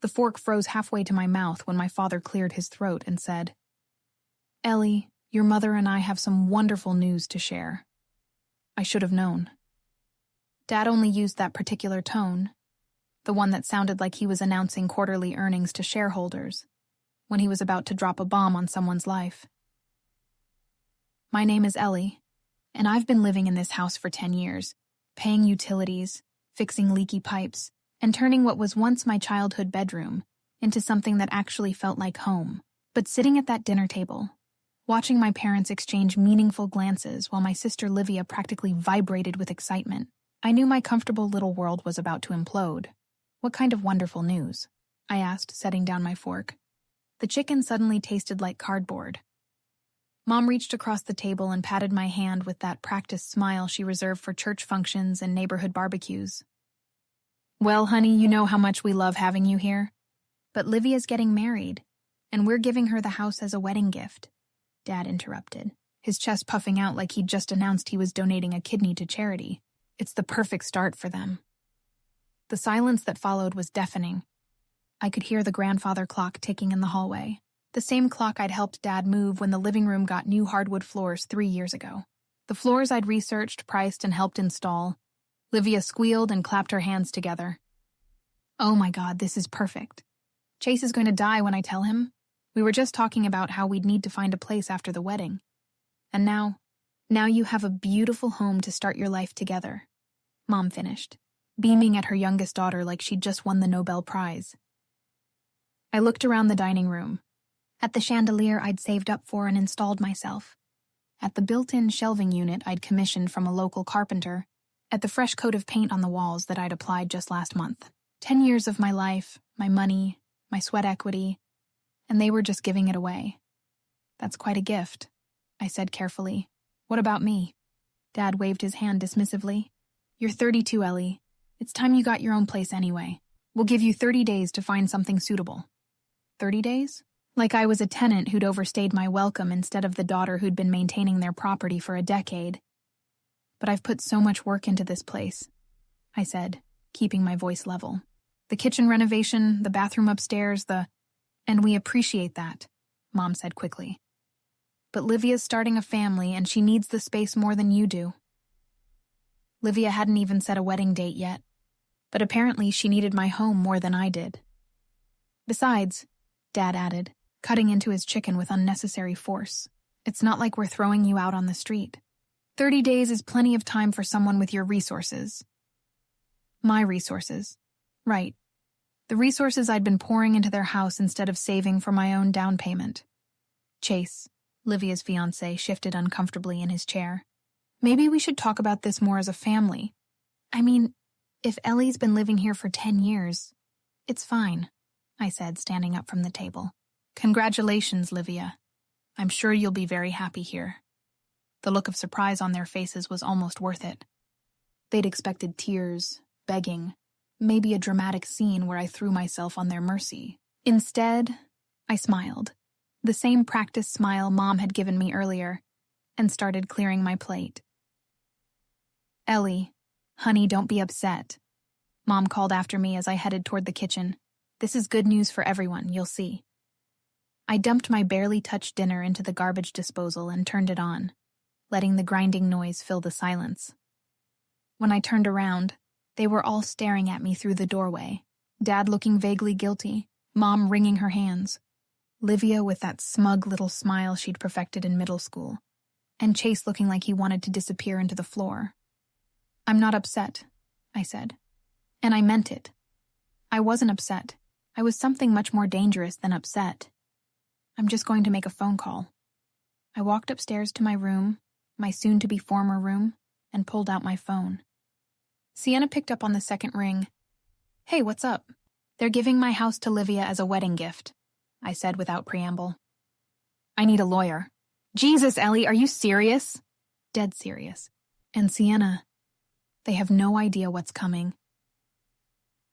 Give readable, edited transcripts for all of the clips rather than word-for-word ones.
The fork froze halfway to my mouth when my father cleared his throat and said, "Ellie, your mother and I have some wonderful news to share." I should have known. Dad only used that particular tone, the one that sounded like he was announcing quarterly earnings to shareholders, when he was about to drop a bomb on someone's life. "My name is Ellie, and I've been living in this house for 10 years, paying utilities, fixing leaky pipes, and turning what was once my childhood bedroom into something that actually felt like home. But sitting at that dinner table, watching my parents exchange meaningful glances while my sister Livia practically vibrated with excitement, I knew my comfortable little world was about to implode. "What kind of wonderful news?" I asked, setting down my fork. The chicken suddenly tasted like cardboard. Mom reached across the table and patted my hand with that practiced smile she reserved for church functions and neighborhood barbecues. "Well, honey, you know how much we love having you here. But Livia's getting married, and we're giving her the house as a wedding gift," Dad interrupted, his chest puffing out like he'd just announced he was donating a kidney to charity. "It's the perfect start for them." The silence that followed was deafening. I could hear the grandfather clock ticking in the hallway, the same clock I'd helped Dad move when the living room got new hardwood floors 3 years ago. The floors I'd researched, priced, and helped install. Livia squealed and clapped her hands together. "Oh my God, this is perfect. Chase is going to die when I tell him. We were just talking about how we'd need to find a place after the wedding. And now you have a beautiful home to start your life together," Mom finished, beaming at her youngest daughter like she'd just won the Nobel Prize. I looked around the dining room, at the chandelier I'd saved up for and installed myself, at the built-in shelving unit I'd commissioned from a local carpenter, at the fresh coat of paint on the walls that I'd applied just last month. 10 years of my life, my money, my sweat equity, and they were just giving it away. "That's quite a gift," I said carefully. "What about me?" Dad waved his hand dismissively. "You're 32, Ellie. It's time you got your own place anyway. We'll give you 30 days to find something suitable." 30 days? Like I was a tenant who'd overstayed my welcome instead of the daughter who'd been maintaining their property for a decade. "But I've put so much work into this place," I said, keeping my voice level. "The kitchen renovation, the bathroom upstairs, and we appreciate that," Mom said quickly. "But Livia's starting a family and she needs the space more than you do." Livia hadn't even set a wedding date yet, but apparently she needed my home more than I did. "Besides," Dad added, cutting into his chicken with unnecessary force, "it's not like we're throwing you out on the street. 30 days is plenty of time for someone with your resources." My resources. Right. The resources I'd been pouring into their house instead of saving for my own down payment. Chase, Livia's fiancé, shifted uncomfortably in his chair. "Maybe we should talk about this more as a family. I mean, if Ellie's been living here for 10 years, it's fine," I said, standing up from the table. "Congratulations, Livia. I'm sure you'll be very happy here." The look of surprise on their faces was almost worth it. They'd expected tears, begging, maybe a dramatic scene where I threw myself on their mercy. Instead, I smiled, the same practiced smile Mom had given me earlier, and started clearing my plate. "Ellie, honey, don't be upset," Mom called after me as I headed toward the kitchen. "This is good news for everyone, you'll see." I dumped my barely touched dinner into the garbage disposal and turned it on, letting the grinding noise fill the silence. When I turned around, they were all staring at me through the doorway, Dad looking vaguely guilty, Mom wringing her hands, Livia with that smug little smile she'd perfected in middle school, and Chase looking like he wanted to disappear into the floor. "I'm not upset," I said. And I meant it. I wasn't upset. I was something much more dangerous than upset. "I'm just going to make a phone call." I walked upstairs to my room, my soon-to-be former room, and pulled out my phone. Sienna picked up on the second ring. "Hey, what's up?" "They're giving my house to Livia as a wedding gift," I said without preamble. "I need a lawyer." "Jesus, Ellie, are you serious?" "Dead serious." "And Sienna, they have no idea what's coming."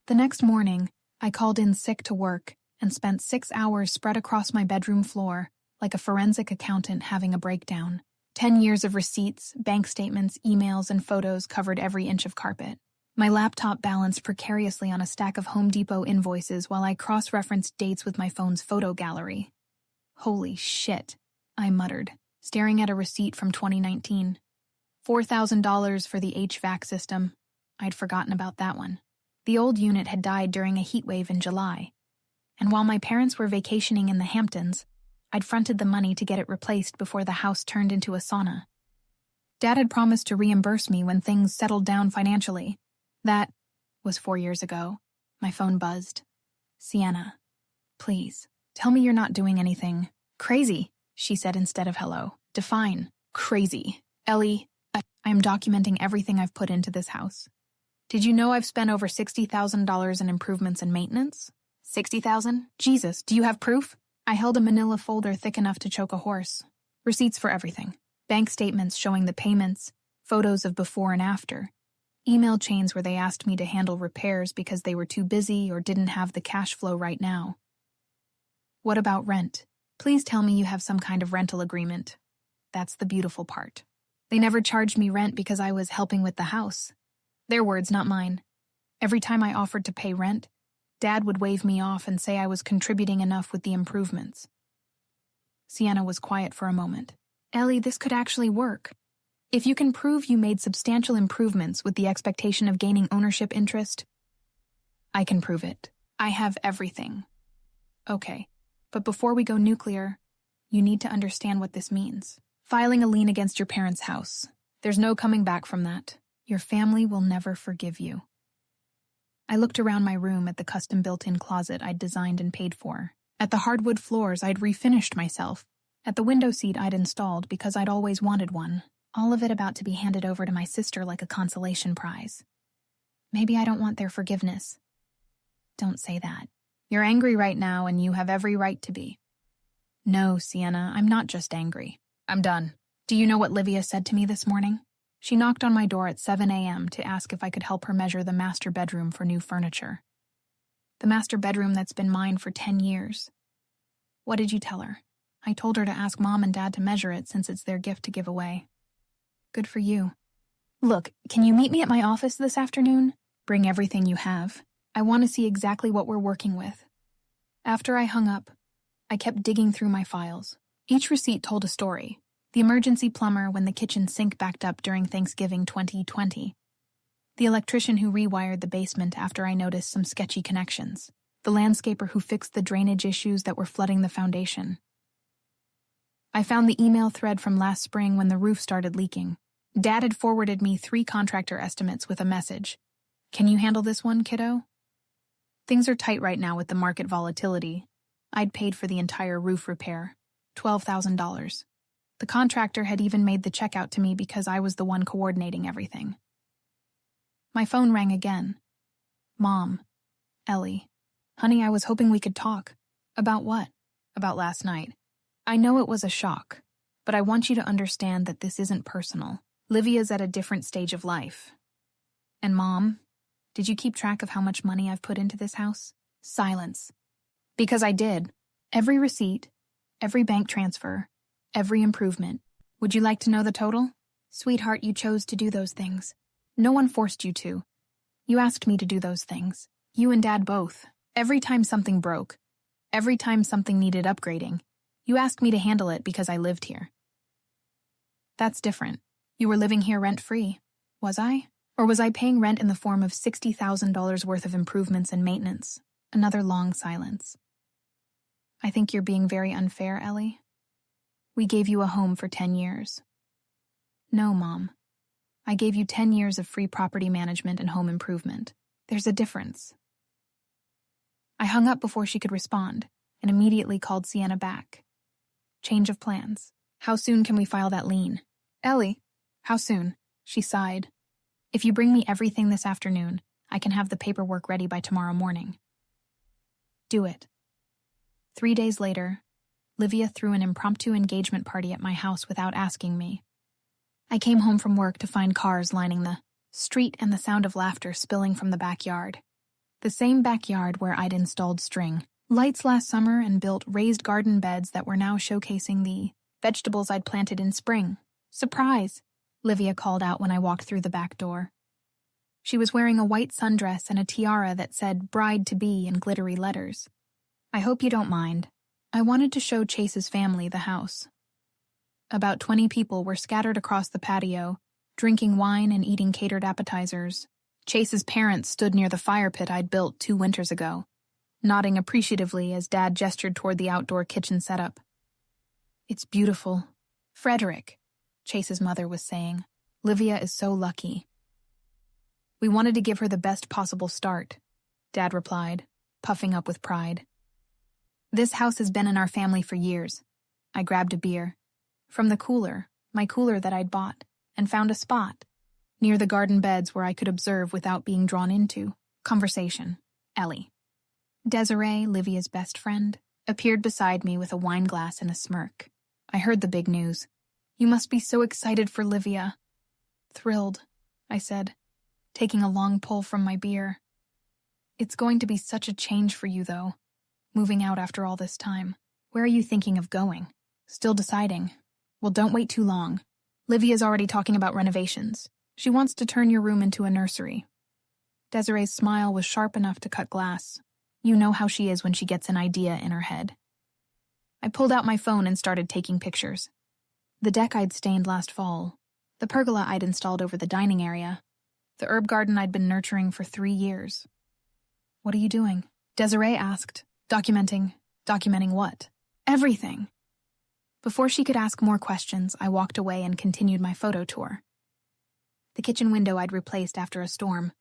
The next morning, I called in sick to work and spent 6 hours spread across my bedroom floor like a forensic accountant having a breakdown. 10 years of receipts, bank statements, emails, and photos covered every inch of carpet. My laptop balanced precariously on a stack of Home Depot invoices while I cross-referenced dates with my phone's photo gallery. Holy shit, I muttered, staring at a receipt from 2019. $4,000 for the HVAC system. I'd forgotten about that one. The old unit had died during a heat wave in July, and while my parents were vacationing in the Hamptons, I'd fronted the money to get it replaced before the house turned into a sauna. Dad had promised to reimburse me when things settled down financially. That was 4 years ago. My phone buzzed. Sienna, please, tell me you're not doing anything crazy, she said instead of hello. Define crazy. Ellie, I am documenting everything I've put into this house. Did you know I've spent over $60,000 in improvements and maintenance? 60,000? Jesus, do you have proof? I held a manila folder thick enough to choke a horse. Receipts for everything. Bank statements showing the payments, photos of before and after. Email chains where they asked me to handle repairs because they were too busy or didn't have the cash flow right now. What about rent? Please tell me you have some kind of rental agreement. That's the beautiful part. They never charged me rent because I was helping with the house. Their words, not mine. Every time I offered to pay rent, Dad would wave me off and say I was contributing enough with the improvements. Sienna was quiet for a moment. Ellie, this could actually work. If you can prove you made substantial improvements with the expectation of gaining ownership interest, I can prove it. I have everything. Okay, but before we go nuclear, you need to understand what this means. Filing a lien against your parents' house. There's no coming back from that. Your family will never forgive you. I looked around my room at the custom built-in closet I'd designed and paid for. At the hardwood floors I'd refinished myself. At the window seat I'd installed because I'd always wanted one. All of it about to be handed over to my sister like a consolation prize. Maybe I don't want their forgiveness. Don't say that. You're angry right now and you have every right to be. No, Sienna, I'm not just angry. I'm done. Do you know what Livia said to me this morning? She knocked on my door at 7 a.m. to ask if I could help her measure the master bedroom for new furniture. The master bedroom that's been mine for 10 years. What did you tell her? I told her to ask Mom and Dad to measure it since it's their gift to give away. Good for you. Look, can you meet me at my office this afternoon? Bring everything you have. I want to see exactly what we're working with. After I hung up, I kept digging through my files. Each receipt told a story. The emergency plumber when the kitchen sink backed up during Thanksgiving 2020. The electrician who rewired the basement after I noticed some sketchy connections. The landscaper who fixed the drainage issues that were flooding the foundation. I found the email thread from last spring when the roof started leaking. Dad had forwarded me 3 contractor estimates with a message. Can you handle this one, kiddo? Things are tight right now with the market volatility. I'd paid for the entire roof repair, $12,000. The contractor had even made the check out to me because I was the one coordinating everything. My phone rang again. Mom. Ellie. Honey, I was hoping we could talk. About what? About last night. I know it was a shock, but I want you to understand that this isn't personal. Livia's at a different stage of life. And Mom, did you keep track of how much money I've put into this house? Silence. Because I did. Every receipt, every bank transfer, every improvement. Would you like to know the total? Sweetheart, you chose to do those things. No one forced you to. You asked me to do those things. You and Dad both. Every time something broke, every time something needed upgrading, you asked me to handle it because I lived here. That's different. You were living here rent-free. Was I? Or was I paying rent in the form of $60,000 worth of improvements and maintenance? Another long silence. I think you're being very unfair, Ellie. We gave you a home for 10 years. No, Mom. I gave you 10 years of free property management and home improvement. There's a difference. I hung up before she could respond and immediately called Sienna back. Change of plans. How soon can we file that lien? Ellie, how soon? She sighed. If you bring me everything this afternoon, I can have the paperwork ready by tomorrow morning. Do it. 3 days later, Livia threw an impromptu engagement party at my house without asking me. I came home from work to find cars lining the street and the sound of laughter spilling from the backyard. The same backyard where I'd installed string lights last summer and built raised garden beds that were now showcasing the vegetables I'd planted in spring. Surprise! Livia called out when I walked through the back door. She was wearing a white sundress and a tiara that said bride-to-be in glittery letters. I hope you don't mind. I wanted to show Chase's family the house. About 20 people were scattered across the patio, drinking wine and eating catered appetizers. Chase's parents stood near the fire pit I'd built 2 winters ago, nodding appreciatively as Dad gestured toward the outdoor kitchen setup. It's beautiful. Frederick, Chase's mother was saying. Livia is so lucky. We wanted to give her the best possible start, Dad replied, puffing up with pride. This house has been in our family for years. I grabbed a beer from the cooler, my cooler that I'd bought, and found a spot near the garden beds where I could observe without being drawn into conversation. Ellie. Desiree, Livia's best friend, appeared beside me with a wine glass and a smirk. I heard the big news. You must be so excited for Livia. Thrilled, I said, taking a long pull from my beer. It's going to be such a change for you, though, moving out after all this time. Where are you thinking of going? Still deciding. Well, don't wait too long. Livia's already talking about renovations. She wants to turn your room into a nursery. Desiree's smile was sharp enough to cut glass. You know how she is when she gets an idea in her head. I pulled out my phone and started taking pictures. The deck I'd stained last fall, the pergola I'd installed over the dining area, the herb garden I'd been nurturing for 3 years. What are you doing? Desiree asked. Documenting what? Everything. Before she could ask more questions, I walked away and continued my photo tour. The kitchen window I'd replaced after a storm.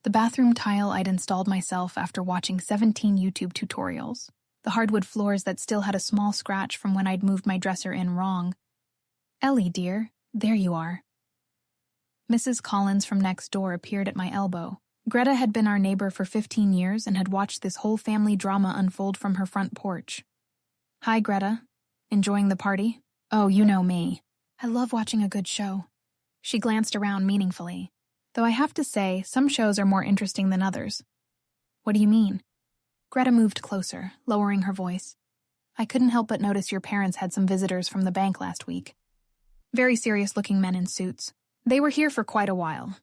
The bathroom tile I'd installed myself after watching 17 YouTube tutorials. The hardwood floors that still had a small scratch from when I'd moved my dresser in wrong. Ellie, dear, there you are. Mrs. Collins from next door appeared at my elbow. Greta had been our neighbor for 15 years and had watched this whole family drama unfold from her front porch. Hi, Greta. Enjoying the party? Oh, you know me. I love watching a good show. She glanced around meaningfully. Though I have to say, some shows are more interesting than others. What do you mean? Greta moved closer, lowering her voice. I couldn't help but notice your parents had some visitors from the bank last week. Very serious-looking men in suits. They were here for quite a while.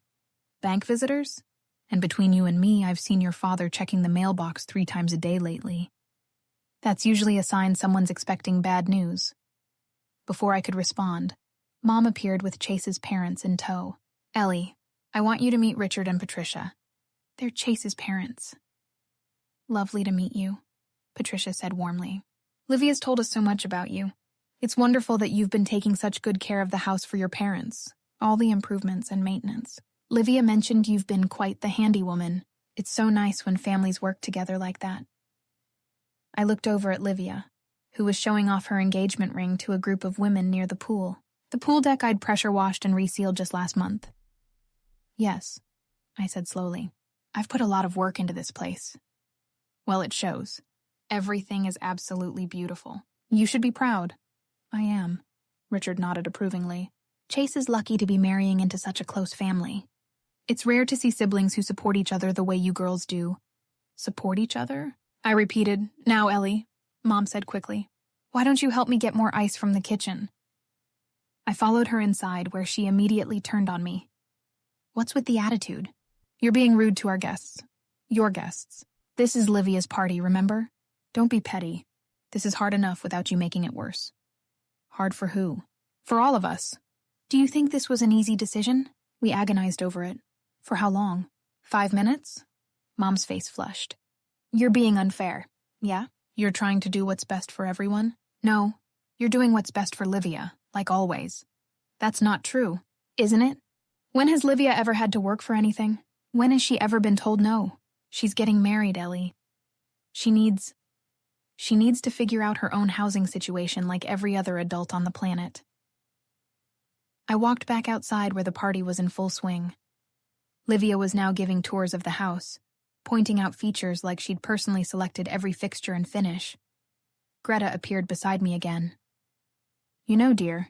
Bank visitors? And between you and me, I've seen your father checking the mailbox 3 times a day lately. That's usually a sign someone's expecting bad news. Before I could respond, Mom appeared with Chase's parents in tow. Ellie, I want you to meet Richard and Patricia. They're Chase's parents. Lovely to meet you, Patricia said warmly. Livia's told us so much about you. It's wonderful that you've been taking such good care of the house for your parents, all the improvements and maintenance. Livia mentioned you've been quite the handywoman. It's so nice when families work together like that. I looked over at Livia, who was showing off her engagement ring to a group of women near the pool. The pool deck I'd pressure washed and resealed just last month. Yes, I said slowly. I've put a lot of work into this place. Well, it shows. Everything is absolutely beautiful. You should be proud. I am. Richard nodded approvingly. Chase is lucky to be marrying into such a close family. It's rare to see siblings who support each other the way you girls do. Support each other? I repeated. Now, Ellie, Mom said quickly. Why don't you help me get more ice from the kitchen? I followed her inside, where she immediately turned on me. What's with the attitude? You're being rude to our guests. Your guests. This is Livia's party, remember? Don't be petty. This is hard enough without you making it worse. Hard for who? For all of us. Do you think this was an easy decision? We agonized over it. For how long? 5 minutes? Mom's face flushed. You're being unfair. Yeah? You're trying to do what's best for everyone? No. You're doing what's best for Livia, like always. That's not true, isn't it? When has Livia ever had to work for anything? When has she ever been told no? She's getting married, Ellie. She needs to figure out her own housing situation like every other adult on the planet. I walked back outside where the party was in full swing. Livia was now giving tours of the house, pointing out features like she'd personally selected every fixture and finish. Greta appeared beside me again. You know, dear,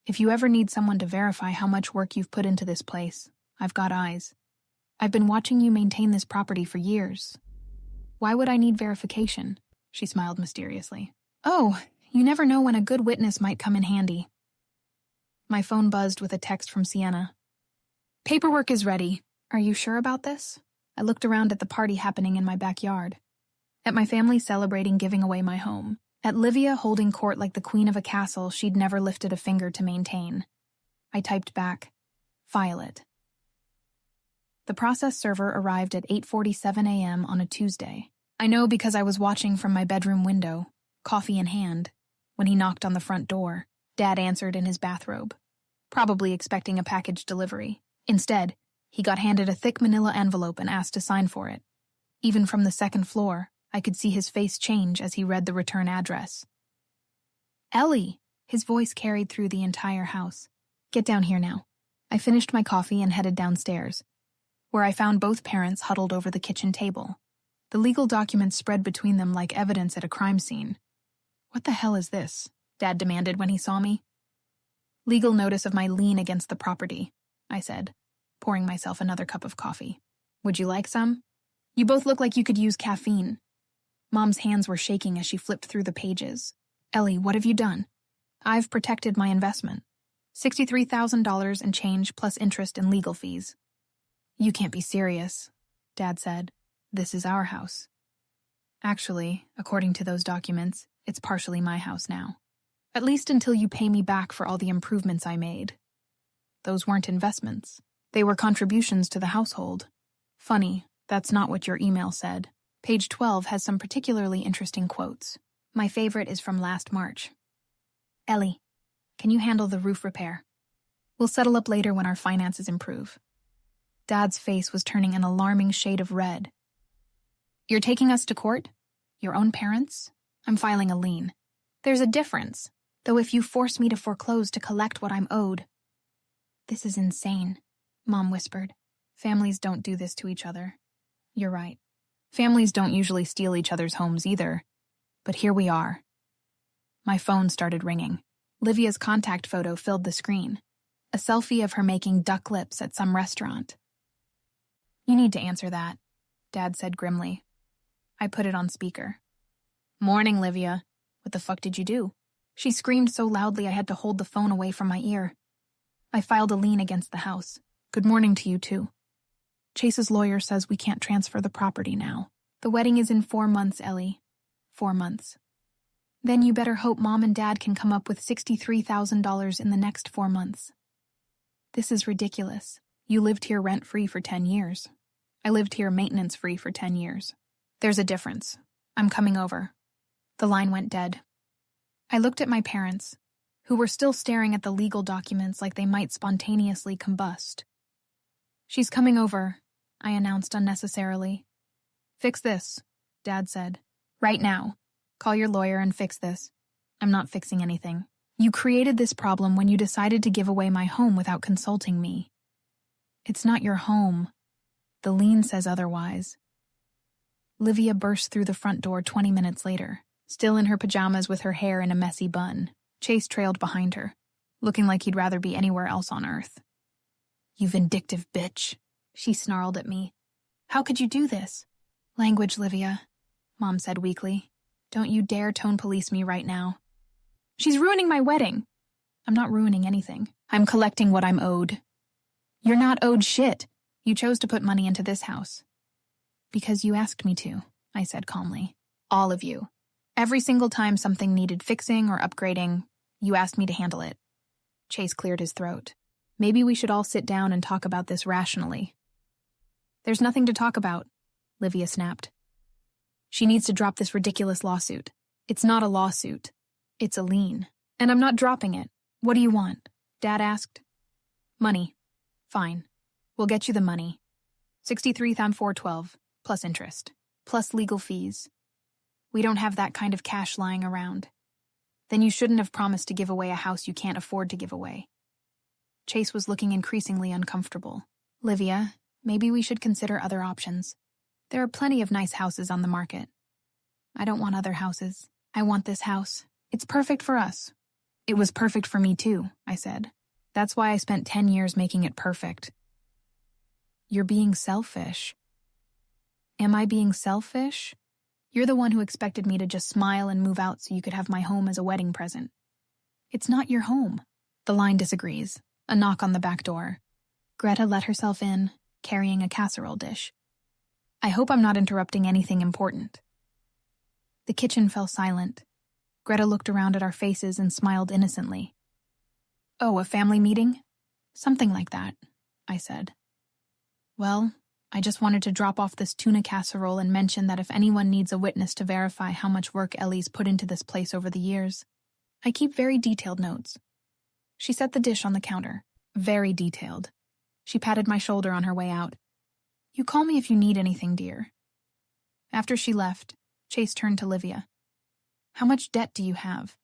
if you ever need someone to verify how much work you've put into this place, I've got eyes. I've been watching you maintain this property for years. Why would I need verification? She smiled mysteriously. Oh, you never know when a good witness might come in handy. My phone buzzed with a text from Sienna. Paperwork is ready. Are you sure about this? I looked around at the party happening in my backyard. At my family celebrating giving away my home. At Livia holding court like the queen of a castle she'd never lifted a finger to maintain. I typed back, "File it." The process server arrived at 8:47 a.m. on a Tuesday. I know because I was watching from my bedroom window, coffee in hand, when he knocked on the front door. Dad answered in his bathrobe, probably expecting a package delivery. Instead, he got handed a thick manila envelope and asked to sign for it. Even from the second floor, I could see his face change as he read the return address. "Ellie!" His voice carried through the entire house. "Get down here now." I finished my coffee and headed downstairs, where I found both parents huddled over the kitchen table. The legal documents spread between them like evidence at a crime scene. "What the hell is this?" Dad demanded when he saw me. "Legal notice of my lien against the property," I said, pouring myself another cup of coffee. "Would you like some? You both look like you could use caffeine." Mom's hands were shaking as she flipped through the pages. "Ellie, what have you done?" "I've protected my investment. $63,000 and change plus interest and legal fees." "You can't be serious," Dad said. "This is our house." "Actually, according to those documents, it's partially my house now. At least until you pay me back for all the improvements I made." "Those weren't investments. They were contributions to the household." "Funny, that's not what your email said. Page 12 has some particularly interesting quotes. My favorite is from last March. Ellie, can you handle the roof repair? We'll settle up later when our finances improve." Dad's face was turning an alarming shade of red. "You're taking us to court? Your own parents? I'm filing a lien. There's a difference, though if you force me to foreclose to collect what I'm owed." "This is insane," Mom whispered. "Families don't do this to each other." "You're right. Families don't usually steal each other's homes either. But here we are." My phone started ringing. Livia's contact photo filled the screen. A selfie of her making duck lips at some restaurant. "You need to answer that," Dad said grimly. I put it on speaker. "Morning, Livia. What the fuck did you do?" She screamed so loudly I had to hold the phone away from my ear. "I filed a lien against the house. Good morning to you, too. Chase's lawyer says we can't transfer the property now. The wedding is in 4 months, Ellie. 4 months. Then you better hope Mom and Dad can come up with $63,000 in the next 4 months. This is ridiculous. You lived here rent-free for 10 years. I lived here maintenance-free for 10 years. There's a difference. I'm coming over." The line went dead. I looked at my parents, who were still staring at the legal documents like they might spontaneously combust. "She's coming over," I announced unnecessarily. "Fix this," Dad said. "Right now. Call your lawyer and fix this." "I'm not fixing anything. You created this problem when you decided to give away my home without consulting me." "It's not your home. The lien says otherwise." Livia burst through the front door 20 minutes later, still in her pajamas with her hair in a messy bun. Chase trailed behind her, looking like he'd rather be anywhere else on earth. "You vindictive bitch," she snarled at me. "How could you do this?" "Language, Livia," Mom said weakly. "Don't you dare tone police me right now." "She's ruining my wedding." "I'm not ruining anything. I'm collecting what I'm owed." "You're not owed shit. You chose to put money into this house." "Because you asked me to," I said calmly. "All of you. Every single time something needed fixing or upgrading, you asked me to handle it." Chase cleared his throat. "Maybe we should all sit down and talk about this rationally." "There's nothing to talk about," Livia snapped. "She needs to drop this ridiculous lawsuit. It's not a lawsuit. It's a lien. And I'm not dropping it. What do you want?" Dad asked. "Money. Fine. We'll get you the money. 63,412, plus interest, plus legal fees. We don't have that kind of cash lying around. Then you shouldn't have promised to give away a house you can't afford to give away." Chase was looking increasingly uncomfortable. "Livia, maybe we should consider other options. There are plenty of nice houses on the market." "I don't want other houses. I want this house. It's perfect for us." "It was perfect for me too," I said. "That's why I spent 10 years making it perfect." "You're being selfish." "Am I being selfish? You're the one who expected me to just smile and move out so you could have my home as a wedding present." "It's not your home." The line disagrees. A knock on the back door. Greta let herself in, carrying a casserole dish. I hope I'm not interrupting anything important. The kitchen fell silent. Greta looked around at our faces and smiled innocently. Oh, a family meeting? Something like that, I said. Well, I just wanted to drop off this tuna casserole and mention that if anyone needs a witness to verify how much work Ellie's put into this place over the years, I keep very detailed notes. She set the dish on the counter. Very detailed. She patted my shoulder on her way out. You call me if you need anything, dear. After she left, Chase turned to Livia. How much debt do you have?